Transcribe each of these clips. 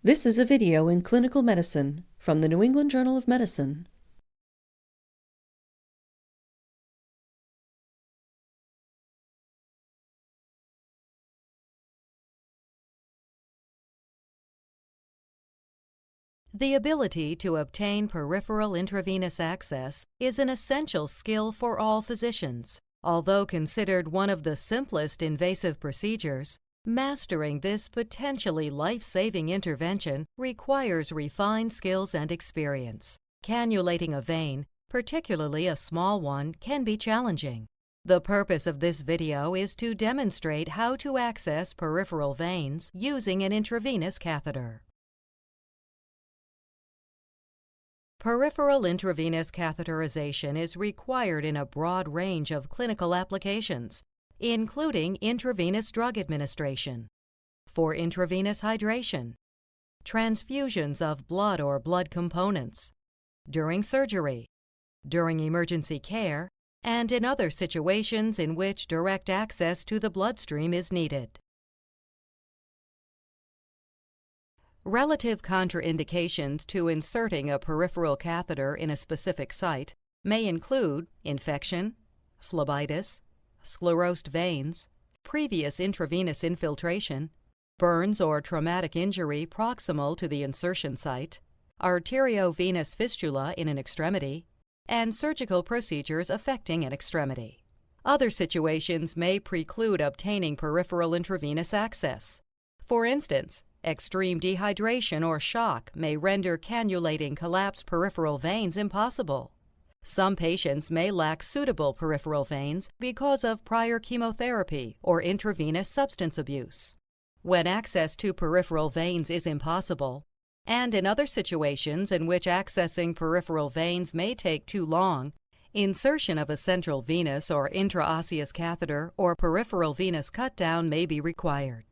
This is a video in clinical medicine from the New England Journal of Medicine. The ability to obtain peripheral intravenous access is an essential skill for all physicians. Although considered one of the simplest invasive procedures, mastering this potentially life-saving intervention requires refined skills and experience. Cannulating a vein, particularly a small one, can be challenging. The purpose of this video is to demonstrate how to access peripheral veins using an intravenous catheter. Peripheral intravenous catheterization is required in a broad range of clinical applications, including intravenous drug administration, for intravenous hydration, transfusions of blood or blood components, during surgery, during emergency care, and in other situations in which direct access to the bloodstream is needed. Relative contraindications to inserting a peripheral catheter in a specific site may include infection, phlebitis, sclerosed veins, previous intravenous infiltration, burns or traumatic injury proximal to the insertion site, arteriovenous fistula in an extremity, and surgical procedures affecting an extremity. Other situations may preclude obtaining peripheral intravenous access. For instance, extreme dehydration or shock may render cannulating collapsed peripheral veins impossible. Some patients may lack suitable peripheral veins because of prior chemotherapy or intravenous substance abuse. When access to peripheral veins is impossible, and in other situations in which accessing peripheral veins may take too long, insertion of a central venous or intraosseous catheter or peripheral venous cut-down may be required.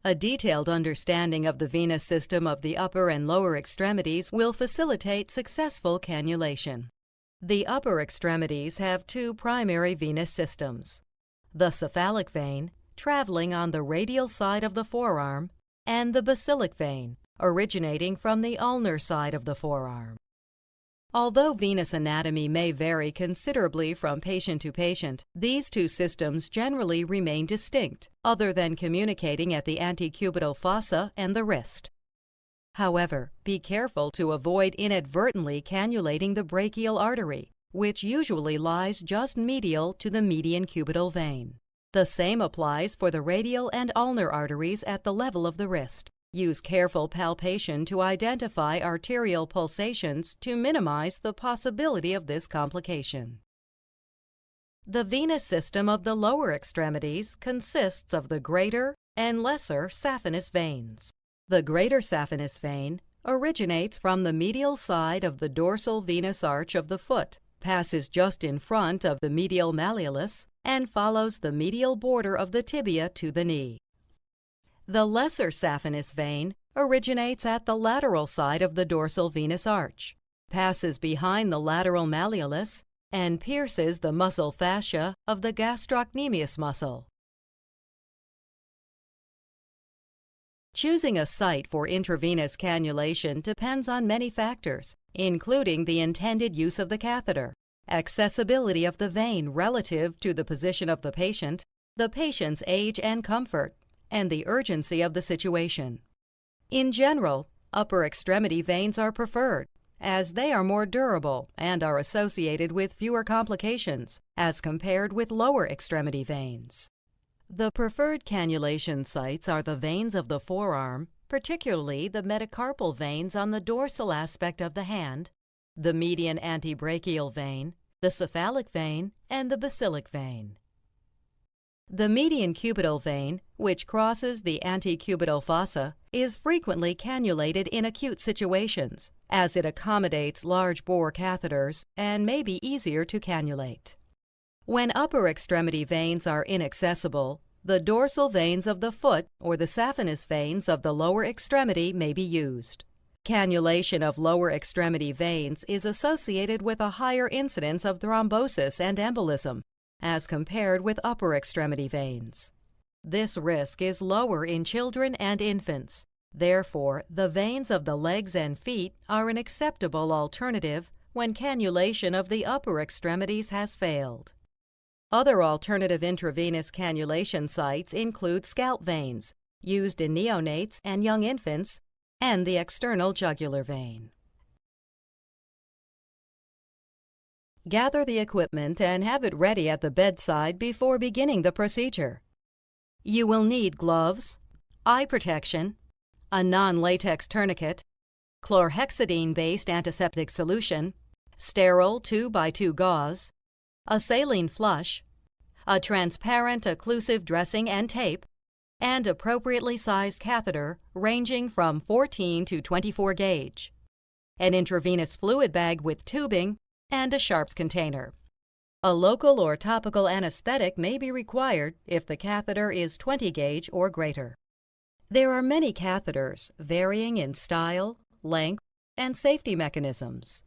A detailed understanding of the venous system of the upper and lower extremities will facilitate successful cannulation. The upper extremities have two primary venous systems: the cephalic vein, traveling on the radial side of the forearm, and the basilic vein, originating from the ulnar side of the forearm. Although venous anatomy may vary considerably from patient to patient, these two systems generally remain distinct, other than communicating at the antecubital fossa and the wrist. However, be careful to avoid inadvertently cannulating the brachial artery, which usually lies just medial to the median cubital vein. The same applies for the radial and ulnar arteries at the level of the wrist. Use careful palpation to identify arterial pulsations to minimize the possibility of this complication. The venous system of the lower extremities consists of the greater and lesser saphenous veins. The greater saphenous vein originates from the medial side of the dorsal venous arch of the foot, passes just in front of the medial malleolus, and follows the medial border of the tibia to the knee. The lesser saphenous vein originates at the lateral side of the dorsal venous arch, passes behind the lateral malleolus, and pierces the muscle fascia of the gastrocnemius muscle. Choosing a site for intravenous cannulation depends on many factors, including the intended use of the catheter, accessibility of the vein relative to the position of the patient's age and comfort, and the urgency of the situation. In general, upper extremity veins are preferred, as they are more durable and are associated with fewer complications as compared with lower extremity veins. The preferred cannulation sites are the veins of the forearm, particularly the metacarpal veins on the dorsal aspect of the hand, the median antebrachial vein, the cephalic vein, and the basilic vein. The median cubital vein, which crosses the antecubital fossa, is frequently cannulated in acute situations, as it accommodates large bore catheters and may be easier to cannulate. When upper extremity veins are inaccessible, the dorsal veins of the foot or the saphenous veins of the lower extremity may be used. Cannulation of lower extremity veins is associated with a higher incidence of thrombosis and embolism, as compared with upper extremity veins. This risk is lower in children and infants. Therefore, the veins of the legs and feet are an acceptable alternative when cannulation of the upper extremities has failed. Other alternative intravenous cannulation sites include scalp veins, used in neonates and young infants, and the external jugular vein. Gather the equipment and have it ready at the bedside before beginning the procedure. You will need gloves, eye protection, a non-latex tourniquet, chlorhexidine-based antiseptic solution, sterile 2x2 gauze, a saline flush, a transparent occlusive dressing and tape, and appropriately sized catheter ranging from 14 to 24 gauge, an intravenous fluid bag with tubing, and a sharps container. A local or topical anesthetic may be required if the catheter is 20 gauge or greater. There are many catheters varying in style, length, and safety mechanisms.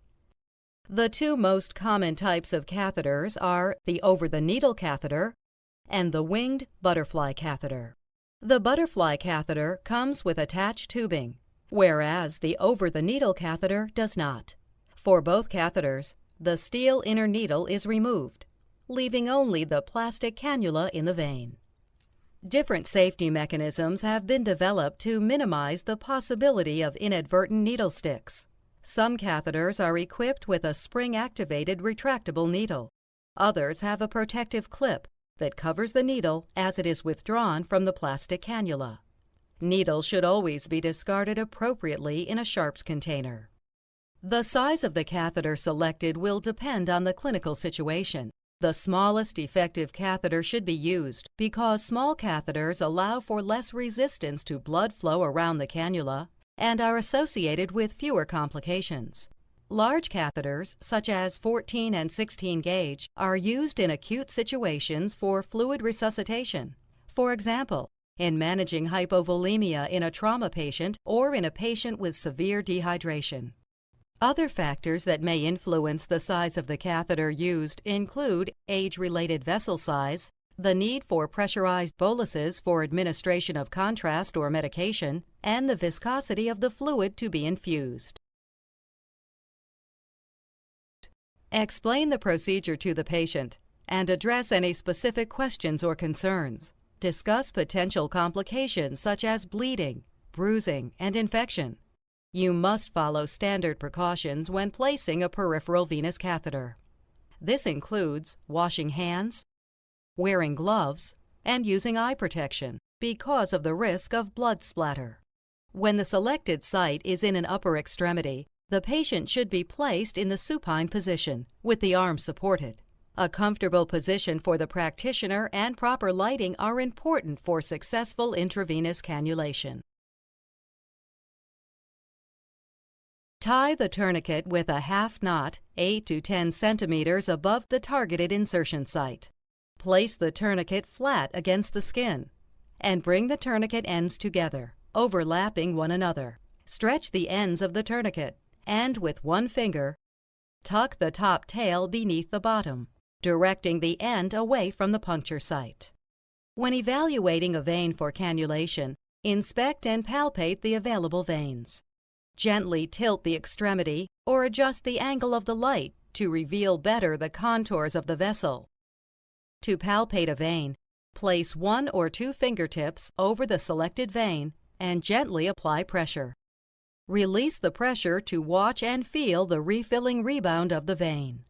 The two most common types of catheters are the over-the-needle catheter and the winged butterfly catheter. The butterfly catheter comes with attached tubing, whereas the over-the-needle catheter does not. For both catheters, the steel inner needle is removed, leaving only the plastic cannula in the vein. Different safety mechanisms have been developed to minimize the possibility of inadvertent needle sticks. Some catheters are equipped with a spring-activated retractable needle. Others have a protective clip that covers the needle as it is withdrawn from the plastic cannula. Needles should always be discarded appropriately in a sharps container. The size of the catheter selected will depend on the clinical situation. The smallest effective catheter should be used because small catheters allow for less resistance to blood flow around the cannula and are associated with fewer complications. Large catheters, such as 14 and 16 gauge, are used in acute situations for fluid resuscitation. For example, in managing hypovolemia in a trauma patient or in a patient with severe dehydration. Other factors that may influence the size of the catheter used include age-related vessel size, the need for pressurized boluses for administration of contrast or medication, and the viscosity of the fluid to be infused. Explain the procedure to the patient and address any specific questions or concerns. Discuss potential complications such as bleeding, bruising, and infection. You must follow standard precautions when placing a peripheral venous catheter. This includes washing hands, wearing gloves, and using eye protection because of the risk of blood splatter. When the selected site is in an upper extremity, the patient should be placed in the supine position with the arms supported. A comfortable position for the practitioner and proper lighting are important for successful intravenous cannulation. Tie the tourniquet with a half knot 8 to 10 centimeters above the targeted insertion site. Place the tourniquet flat against the skin and bring the tourniquet ends together, overlapping one another. Stretch the ends of the tourniquet and with one finger, tuck the top tail beneath the bottom, directing the end away from the puncture site. When evaluating a vein for cannulation, inspect and palpate the available veins. Gently tilt the extremity or adjust the angle of the light to reveal better the contours of the vessel. To palpate a vein, place 1 or 2 fingertips over the selected vein and gently apply pressure. Release the pressure to watch and feel the refilling rebound of the vein.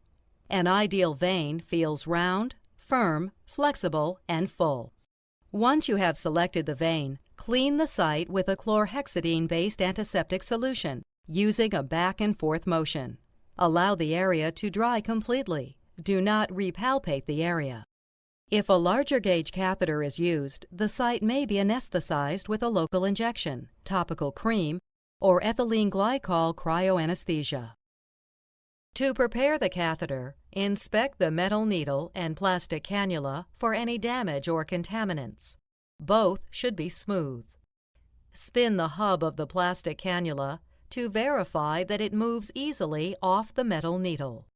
An ideal vein feels round, firm, flexible, and full. Once you have selected the vein, clean the site with a chlorhexidine-based antiseptic solution using a back and forth motion. Allow the area to dry completely. Do not repalpate the area. If a larger gauge catheter is used, the site may be anesthetized with a local injection, topical cream, or ethylene glycol cryoanesthesia. To prepare the catheter, inspect the metal needle and plastic cannula for any damage or contaminants. Both should be smooth. Spin the hub of the plastic cannula to verify that it moves easily off the metal needle.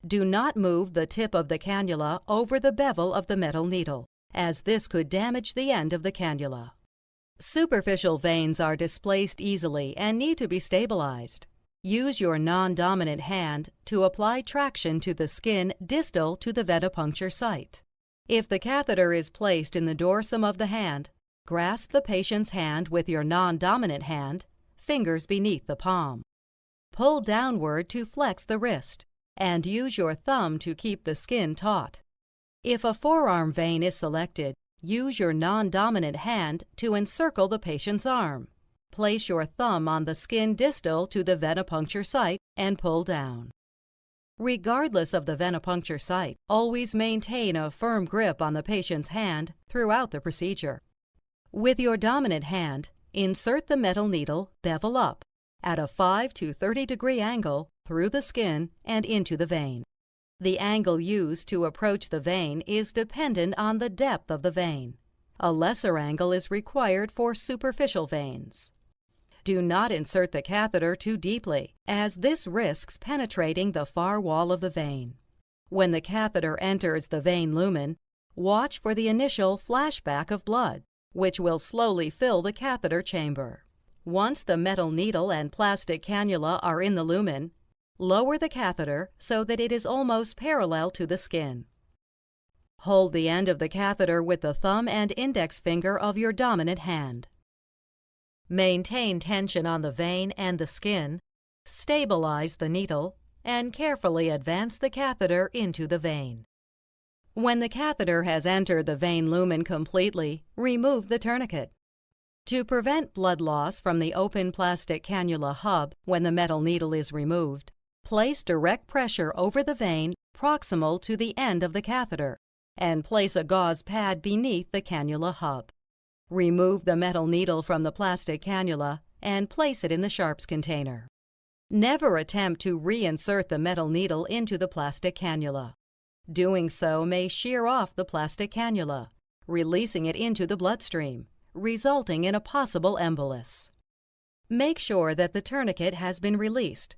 Do not move the tip of the cannula over the bevel of the metal needle. as this could damage the end of the cannula. Superficial veins are displaced easily and need to be stabilized. Use your non-dominant hand to apply traction to the skin distal to the venipuncture site. If the catheter is placed in the dorsum of the hand, grasp the patient's hand with your non-dominant hand, fingers beneath the palm. Pull downward to flex the wrist, and use your thumb to keep the skin taut. If a forearm vein is selected, use your non-dominant hand to encircle the patient's arm. Place your thumb on the skin distal to the venipuncture site and pull down. Regardless of the venipuncture site, always maintain a firm grip on the patient's hand throughout the procedure. With your dominant hand, insert the metal needle bevel up at a 5 to 30 degree angle through the skin and into the vein. The angle used to approach the vein is dependent on the depth of the vein. A lesser angle is required for superficial veins. Do not insert the catheter too deeply, as this risks penetrating the far wall of the vein. When the catheter enters the vein lumen, watch for the initial flashback of blood, which will slowly fill the catheter chamber. Once the metal needle and plastic cannula are in the lumen, lower the catheter so that it is almost parallel to the skin. Hold the end of the catheter with the thumb and index finger of your dominant hand. Maintain tension on the vein and the skin, stabilize the needle, and carefully advance the catheter into the vein. When the catheter has entered the vein lumen completely, remove the tourniquet. To prevent blood loss from the open plastic cannula hub when the metal needle is removed, place direct pressure over the vein proximal to the end of the catheter and place a gauze pad beneath the cannula hub. Remove the metal needle from the plastic cannula and place it in the sharps container. Never attempt to reinsert the metal needle into the plastic cannula. Doing so may shear off the plastic cannula, releasing it into the bloodstream, resulting in a possible embolus. Make sure that the tourniquet has been released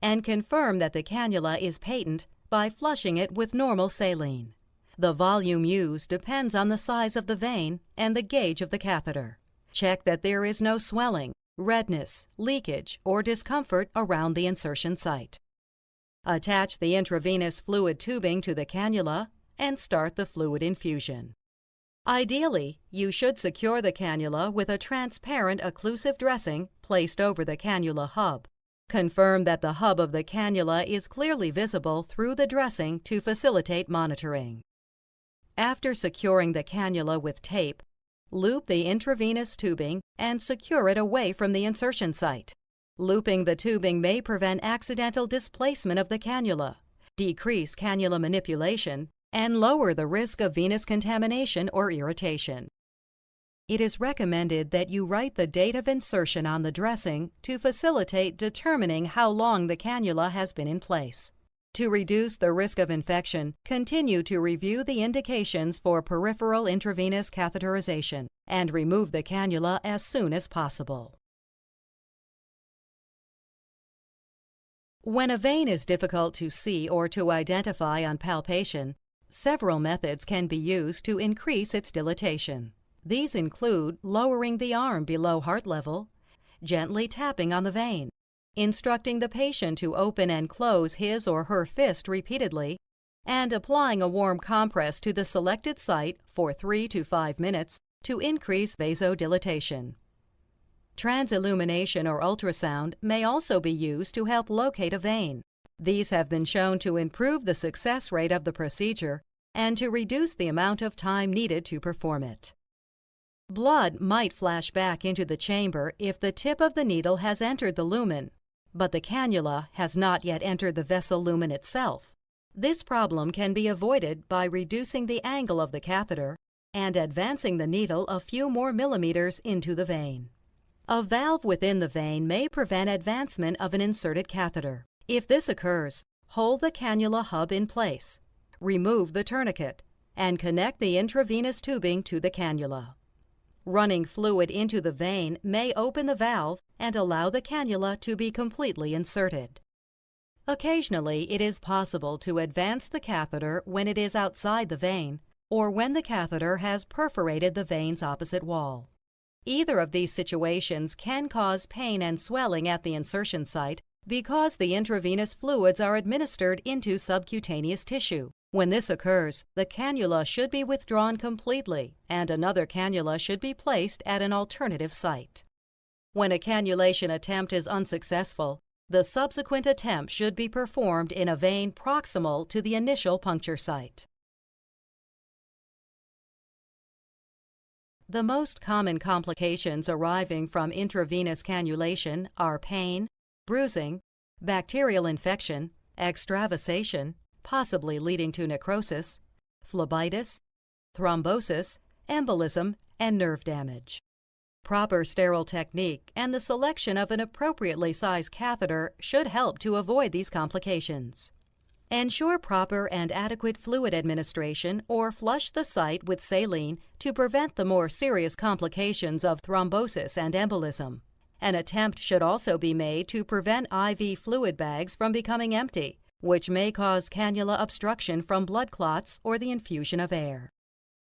and confirm that the cannula is patent by flushing it with normal saline. The volume used depends on the size of the vein and the gauge of the catheter. Check that there is no swelling, redness, leakage, or discomfort around the insertion site. Attach the intravenous fluid tubing to the cannula and start the fluid infusion. Ideally, you should secure the cannula with a transparent occlusive dressing placed over the cannula hub. Confirm that the hub of the cannula is clearly visible through the dressing to facilitate monitoring. After securing the cannula with tape, loop the intravenous tubing and secure it away from the insertion site. Looping the tubing may prevent accidental displacement of the cannula, decrease cannula manipulation, and lower the risk of venous contamination or irritation. It is recommended that you write the date of insertion on the dressing to facilitate determining how long the cannula has been in place. To reduce the risk of infection, continue to review the indications for peripheral intravenous catheterization and remove the cannula as soon as possible. When a vein is difficult to see or to identify on palpation, several methods can be used to increase its dilatation. These include lowering the arm below heart level, gently tapping on the vein, instructing the patient to open and close his or her fist repeatedly, and applying a warm compress to the selected site for 3 to 5 minutes to increase vasodilatation. Transillumination or ultrasound may also be used to help locate a vein. These have been shown to improve the success rate of the procedure and to reduce the amount of time needed to perform it. Blood might flash back into the chamber if the tip of the needle has entered the lumen, but the cannula has not yet entered the vessel lumen itself. This problem can be avoided by reducing the angle of the catheter and advancing the needle a few more millimeters into the vein. A valve within the vein may prevent advancement of an inserted catheter. If this occurs, hold the cannula hub in place, remove the tourniquet, and connect the intravenous tubing to the cannula. Running fluid into the vein may open the valve and allow the cannula to be completely inserted. Occasionally, it is possible to advance the catheter when it is outside the vein or when the catheter has perforated the vein's opposite wall. Either of these situations can cause pain and swelling at the insertion site because the intravenous fluids are administered into subcutaneous tissue. When this occurs, the cannula should be withdrawn completely and another cannula should be placed at an alternative site. When a cannulation attempt is unsuccessful, the subsequent attempt should be performed in a vein proximal to the initial puncture site. The most common complications arising from intravenous cannulation are pain, bruising, bacterial infection, extravasation, possibly leading to necrosis, phlebitis, thrombosis, embolism, and nerve damage. Proper sterile technique and the selection of an appropriately sized catheter should help to avoid these complications. Ensure proper and adequate fluid administration or flush the site with saline to prevent the more serious complications of thrombosis and embolism. An attempt should also be made to prevent IV fluid bags from becoming empty, which may cause cannula obstruction from blood clots or the infusion of air.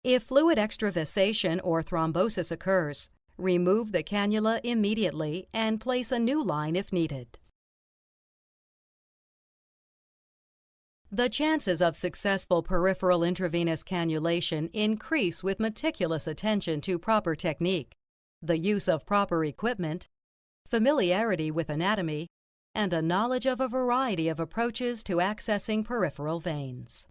If fluid extravasation or thrombosis occurs, remove the cannula immediately and place a new line if needed. The chances of successful peripheral intravenous cannulation increase with meticulous attention to proper technique, the use of proper equipment, familiarity with anatomy, and a knowledge of a variety of approaches to accessing peripheral veins.